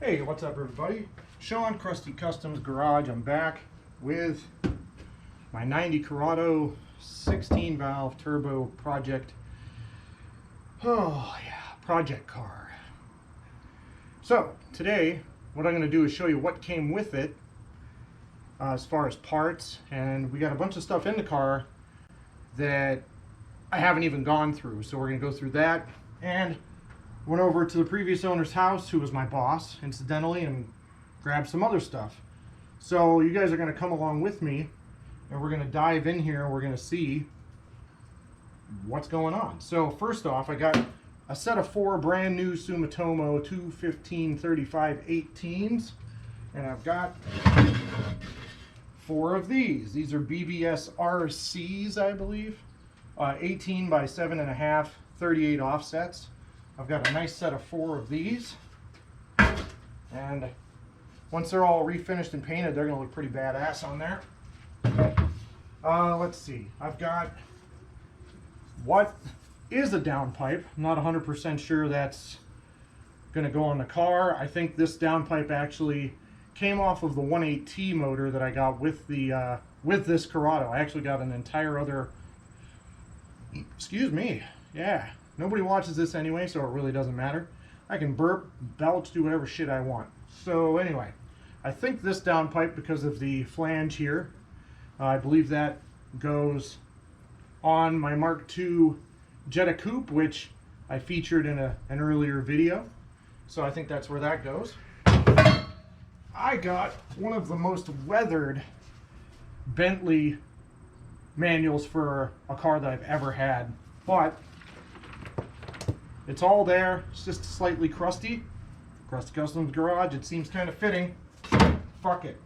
Hey, what's up everybody? Sean, Krusty Customs Garage. I'm back with my 90 Corrado 16 valve turbo project. Oh yeah, project car. So today what I'm going to do is show you what came with it as far as parts, and we got a bunch of stuff in the car that I haven't even gone through, so we're going to go through that. And went over to the previous owner's house, who was my boss, incidentally, and grabbed some other stuff. So you guys are going to come along with me, and we're going to dive in here, and we're going to see what's going on. So first off, I got a set of 4 brand new Sumitomo 215/35/18s, and I've got 4 of these. These are BBS RCs, I believe, 18 by 7.5, 38 offsets. I've got a nice set of 4 of these, and once they're all refinished and painted, they're going to look pretty badass on there. Let's see, I've got what is a downpipe. I'm not 100% sure that's going to go on the car. I think this downpipe actually came off of the 1.8T motor that I got with the with this Corrado. I actually got an entire other, excuse me, yeah. Nobody watches this anyway, so it really doesn't matter. I can burp, belch, do whatever shit I want. So anyway, I think this downpipe, because of the flange here, I believe that goes on my Mark II Jetta Coupe, which I featured in an earlier video. So I think that's where that goes. I got one of the most weathered Bentley manuals for a car that I've ever had, but it's all there. It's just slightly crusty. Krusty Customs Garage, it seems kind of fitting. Fuck it.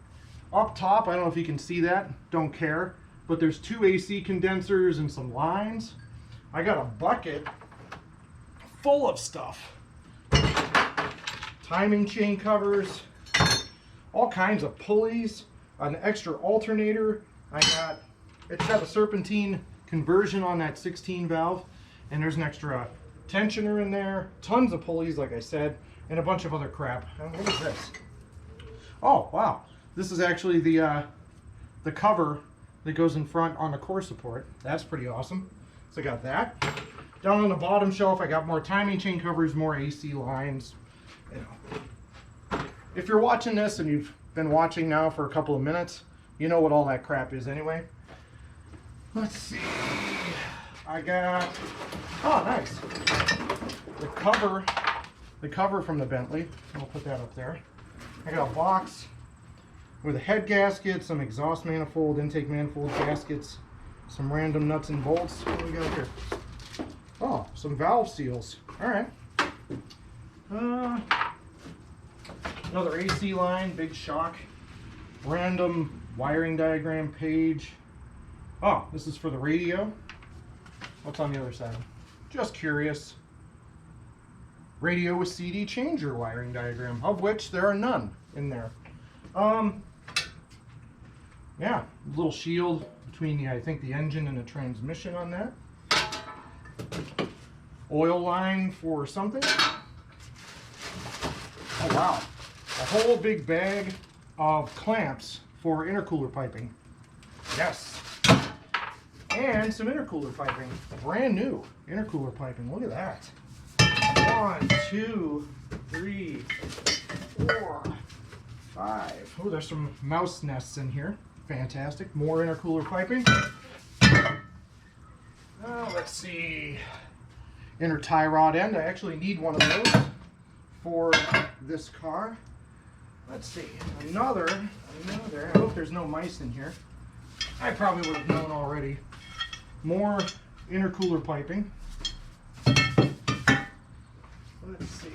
Up top, I don't know if you can see that, don't care, but there's 2 AC condensers and some lines. I got a bucket full of stuff. Timing chain covers, all kinds of pulleys, an extra alternator. It's got a serpentine conversion on that 16 valve, and there's an extra tensioner in there, tons of pulleys, like I said, and a bunch of other crap. And what is this? Oh wow, this is actually the cover that goes in front on the core support. That's pretty awesome. So I got that. Down on the bottom shelf, I got more timing chain covers, more AC lines. You know, if you're watching this and you've been watching now for a couple of minutes, you know what all that crap is anyway. Let's see. I got, oh nice, the cover from the Bentley. I'll put that up there. I got a box with a head gasket, some exhaust manifold, intake manifold gaskets, some random nuts and bolts. What do we got here? Oh, some valve seals. All right. Another AC line, big shock, random wiring diagram page. Oh, this is for the radio. What's on the other side? Just curious. Radio with CD changer wiring diagram, of which there are none in there. Yeah, little shield between the, I think, the engine and the transmission on that. Oil line for something. Oh wow, a whole big bag of clamps for intercooler piping. Yes. And some intercooler piping, brand new intercooler piping. Look at that. 1, 2, 3, 4, 5. Oh, there's some mouse nests in here. Fantastic. More intercooler piping. Let's see. Inner tie rod end. I actually need one of those for this car. Let's see. Another. I hope there's no mice in here. I probably would have known already. More intercooler piping. Let's see.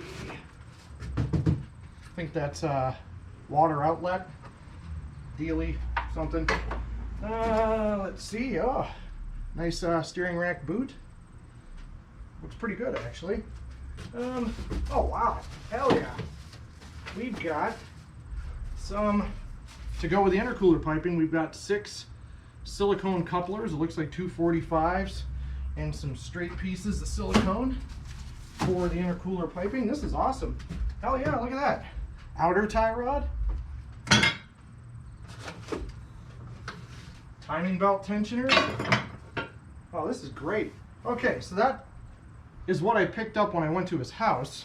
I think that's a water outlet. Dealy something. Let's see. Oh, nice steering rack boot. Looks pretty good actually. Oh wow. Hell yeah. We've got some to go with the intercooler piping. We've got 6 silicone couplers. It looks like 245s and some straight pieces of silicone for the intercooler piping. This is awesome. Hell yeah, look at that. outer tie rod, timing belt tensioners. Oh, this is great. Okay, so that is what I picked up when I went to his house.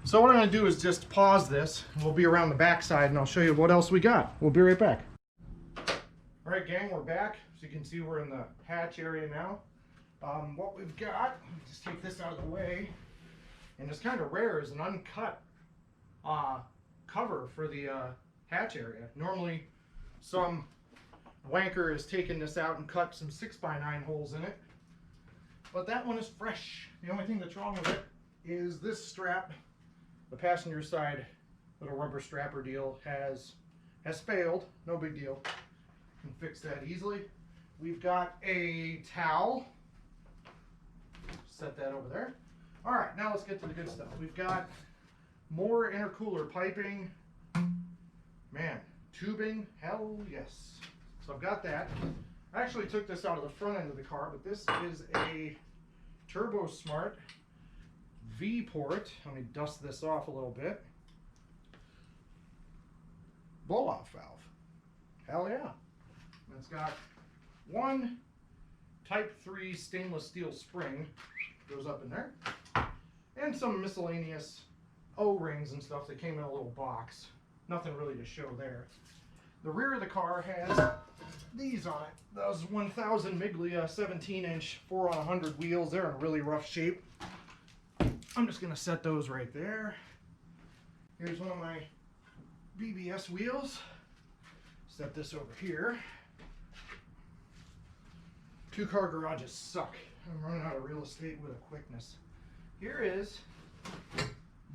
So what I'm going to do is just pause this. We'll be around the back side and I'll show you what else we got. We'll be right back. All right, gang, we're back. So you can see we're in the hatch area now. What we've got, let me just take this out of the way. And it's kind of rare, is an uncut cover for the hatch area. Normally, some wanker has taken this out and cut some 6x9 holes in it. But that one is fresh. The only thing that's wrong with it is this strap. The passenger side little rubber strapper deal has failed. No big deal. Can fix that easily. We've got a towel. Set that over there. All right, now let's get to the good stuff. We've got more intercooler piping. Man, tubing, hell yes. So I've got that. I actually took this out of the front end of the car, but this is a Turbo Smart V port. Let me dust this off a little bit. Blow-off valve. Hell yeah. And it's got one Type 3 stainless steel spring. Goes up in there. And some miscellaneous O-rings and stuff that came in a little box. Nothing really to show there. The rear of the car has these on it. Those 1000 Miglia 17-inch 4/100 wheels. They're in really rough shape. I'm just going to set those right there. Here's one of my BBS wheels. Set this over here. Two-car garages suck. I'm running out of real estate with a quickness. Here is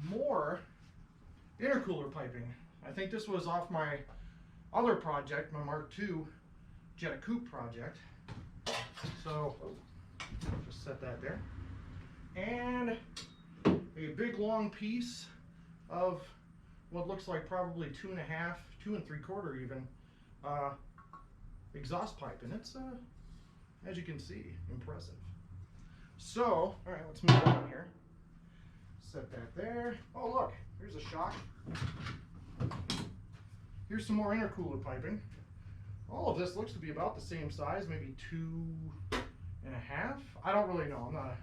more intercooler piping. I think this was off my other project, my Mark II Jetta Coupe project. So, just set that there. And a big long piece of what looks like probably 2.5, 2 3/4 even, exhaust pipe. And it's, as you can see, impressive. So, all right, let's move on here. Set that there. Oh, look, here's a shock. Here's some more intercooler piping. All of this looks to be about the same size, maybe 2.5. I don't really know. I'm not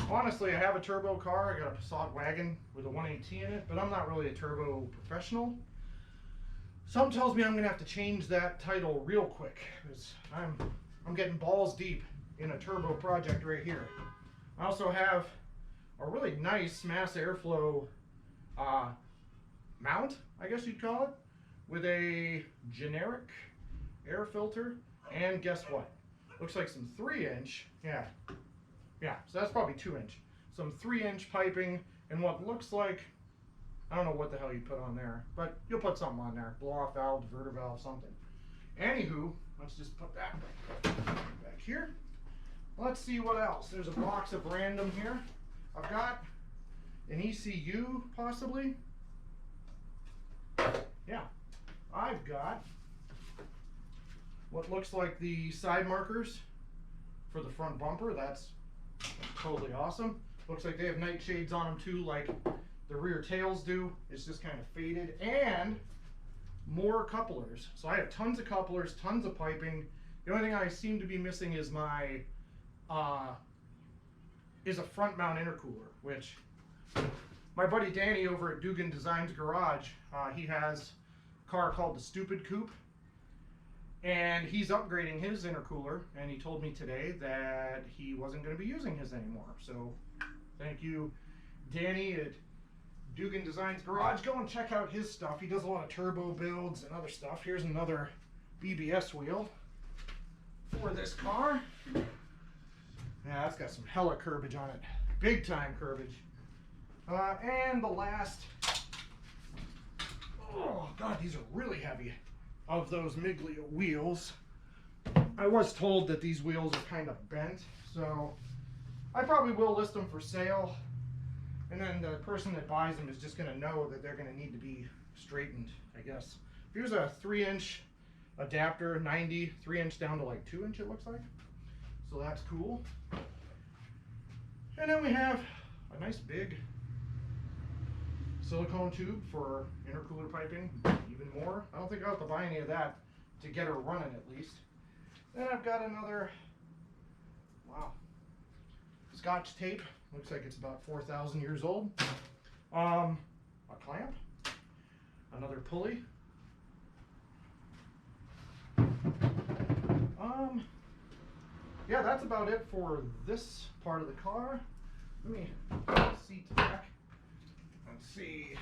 honestly, I have a turbo car. I got a Passat wagon with a 180 in it, but I'm not really a turbo professional. Something tells me I'm gonna have to change that title real quick, because I'm getting balls deep in a turbo project right here. I also have a really nice mass airflow mount, I guess you'd call it, with a generic air filter, and guess what? Looks like some 3-inch, yeah, so that's probably 2-inch. Some 3-inch piping, and what looks like, I don't know what the hell you put on there, but you'll put something on there. Blow-off valve, diverter valve, something. Anywho, let's just put that back here. Let's see what else. There's a box of random here. I've got an ECU, possibly. Yeah. I've got what looks like the side markers for the front bumper. That's totally awesome. Looks like they have nightshades on them too, like the rear tails do. It's just kind of faded. And more couplers. So I have tons of couplers, tons of piping. The only thing I seem to be missing is my is a front mount intercooler, which my buddy Danny over at Dugan Designs Garage, he has a car called the Stupid Coupe, and he's upgrading his intercooler, and he told me today that he wasn't going to be using his anymore. So thank you, Danny at Dugan Designs Garage. Go and check out his stuff. He does a lot of turbo builds and other stuff. Here's another BBS wheel for this car. Yeah, that's got some hella curbage on it. Big time curbage. And the last, oh God, these are really heavy, of those Miglia wheels. I was told that these wheels are kind of bent, so I probably will list them for sale. And then the person that buys them is just going to know that they're going to need to be straightened, I guess. Here's a 3-inch adapter, 90, 3-inch down to like 2-inch it looks like. So that's cool. And then we have a nice big silicone tube for intercooler piping, even more. I don't think I'll have to buy any of that to get her running at least. Then I've got another, wow, Scotch tape. Looks like it's about 4,000 years old. A clamp, another pulley. Yeah, that's about it for this part of the car. Let me seat back and see.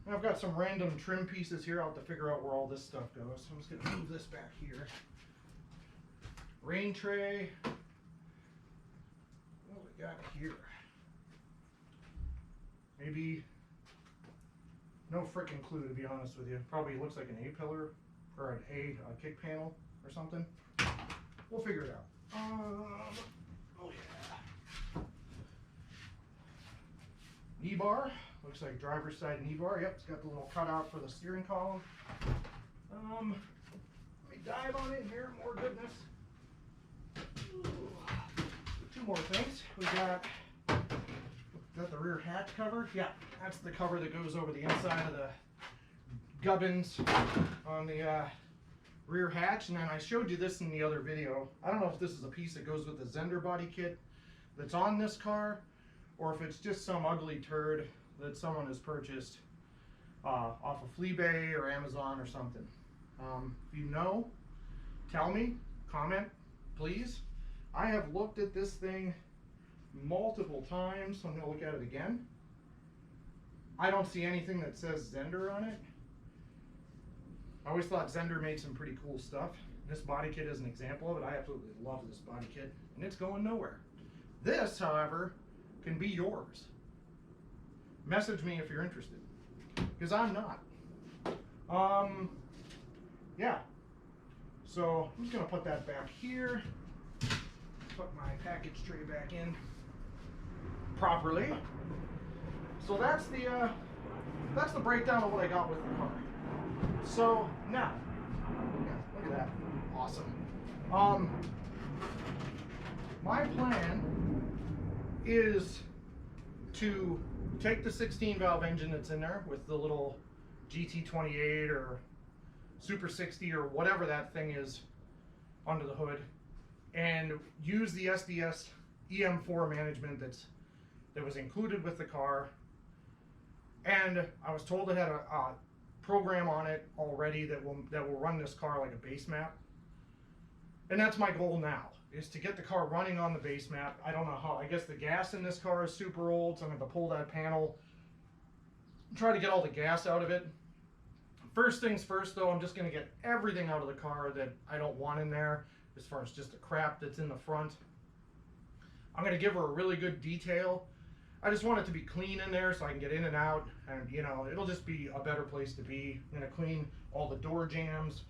I've got some random trim pieces here. I'll have to figure out where all this stuff goes. So I'm just gonna move this back here. Rain tray. What we got here? Maybe no frickin' clue, to be honest with you. Probably looks like an A-pillar or an A kick panel or something. We'll figure it out. Oh yeah. Knee bar. Looks like driver's side knee bar. Yep, it's got the little cutout for the steering column. Let me dive on in here. More goodness. Ooh. Two more things. We got, is that the rear hatch cover? Yeah, that's the cover that goes over the inside of the gubbins on the rear hatch. And then I showed you this in the other video. I don't know if this is a piece that goes with the Zender body kit that's on this car, or if it's just some ugly turd that someone has purchased off of Fleabay or Amazon or something. If you know, tell me, comment, please. I have looked at this thing multiple times. I'm going to look at it again. I don't see anything that says Zender on it. I always thought Zender made some pretty cool stuff. This body kit is an example of it. I absolutely love this body kit, and it's going nowhere. This, however, can be yours. Message me if you're interested, because I'm not. Yeah. So I'm just gonna put that back here. Put my package tray back in properly. So that's the breakdown of what I got with the car. So now, yeah, look at that, awesome. My plan is to take the 16 valve engine that's in there with the little GT28 or Super 60 or whatever that thing is under the hood, and use the SDS EM4 management that was included with the car. And I was told it had a program on it already that will run this car like a base map. And that's my goal now, is to get the car running on the base map. I don't know how. I guess the gas in this car is super old, so I'm going to pull that panel, try to get all the gas out of it. First things first, though, I'm just going to get everything out of the car that I don't want in there, as far as just the crap that's in the front. I'm going to give her a really good detail. I just want it to be clean in there so I can get in and out, and you know, it'll just be a better place to be. I'm going to clean all the door jambs,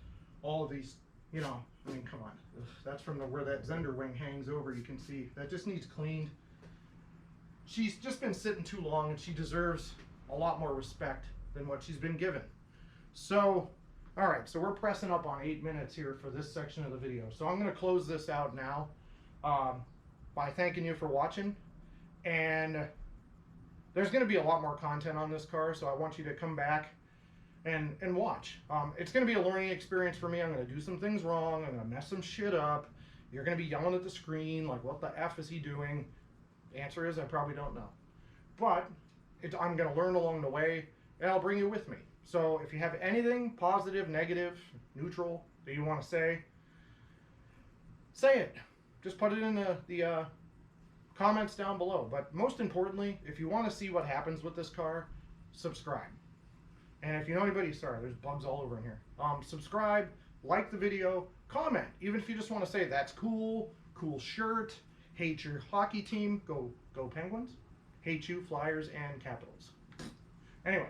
all of these, you know, I mean, come on. That's from where that Zender wing hangs over. You can see that just needs cleaned. She's just been sitting too long, and she deserves a lot more respect than what she's been given. So, all right, so we're pressing up on 8 minutes here for this section of the video. So I'm going to close this out now by thanking you for watching. And there's going to be a lot more content on this car, so I want you to come back and watch. It's going to be a learning experience for me. I'm going to do some things wrong. I'm going to mess some shit up. You're going to be yelling at the screen like, what the F is he doing? The answer is I probably don't know. But I'm going to learn along the way, and I'll bring you with me. So if you have anything positive, negative, neutral that you want to say it. Just put it in the comments down below. But most importantly, if you want to see what happens with this car, subscribe. And if you know anybody, sorry, there's bugs all over in here. Subscribe, like the video, comment. Even if you just want to say that's cool, cool shirt, hate your hockey team, go Penguins, hate you Flyers and Capitals. Anyway,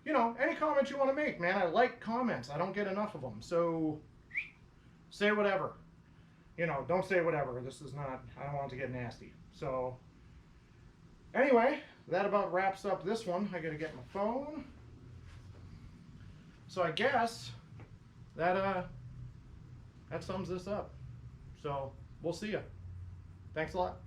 you know, any comments you want to make, man. I like comments. I don't get enough of them. So say whatever. You know, don't say whatever. This is not, I don't want it to get nasty. So anyway, that about wraps up this one. I gotta get my phone. So I guess that sums this up. So we'll see ya. Thanks a lot.